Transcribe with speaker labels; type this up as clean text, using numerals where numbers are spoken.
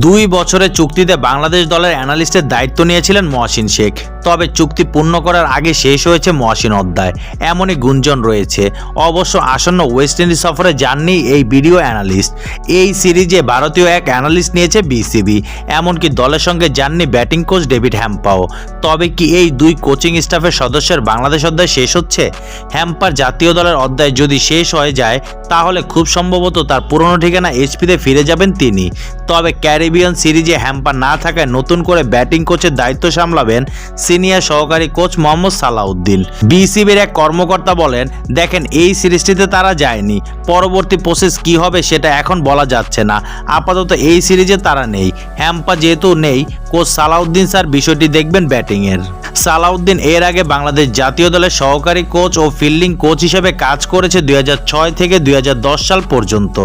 Speaker 1: 2 বছরের চুক্তিতে বাংলাদেশ দলের অ্যানালিস্টের দায়িত্ব নিয়েছিলেন মহসিন শেখ। তবে চুক্তি পূর্ণ করার আগে শেষ হয়েছে মহসিন অধ্যায়, এমনই গুঞ্জন রয়েছে। অবশ্য আসন্ন ওয়েস্ট ইন্ডিজ সফরে যাননি এই ভিডিও অ্যানালিস্ট। এই সিরিজে ভারতীয় এক অ্যানালিস্ট নিয়েছে বিসিবি, এমনকি দলের সঙ্গে যাননি ব্যাটিং কোচ ডেভিড হ্যাম্পাও। তবে কি এই দুই কোচিং স্টাফের সদস্যের বাংলাদেশ অধ্যায় শেষ হচ্ছে? হ্যাম্পার জাতীয় দলের অধ্যায় যদি শেষ হয়ে যায়, তাহলে খুব সম্ভবত তার পুরনো ঠিকানা এইচপিতে ফিরে যাবেন তিনি। তবে ক্যারিবিয়ান সিরিজে হ্যাম্পার না থাকায় নতুন করে ব্যাটিং কোচের দায়িত্ব সামলাবেন সিনিয়র সহকারী কোচ মোহাম্মদ সালাউদ্দিন। বিসিবির এক কর্মকর্তা বলেন, দেখেন এই সিরিজটিতে তারা যায়নি, পরবর্তী প্রসেস কি হবে সেটা এখন বলা যাচ্ছে না। আপাতত এই সিরিজে তারা নেই। হ্যাম্পার যেহেতু নেই, কোচ সালাউদ্দিন স্যার বিষয়টি দেখবেন ব্যাটিংয়ের। সালাউদ্দিন এর আগে বাংলাদেশ জাতীয় দলের সহকারী কোচ ও ফিল্ডিং কোচ হিসেবে কাজ করেছে 2006 থেকে 2010 সাল পর্যন্ত।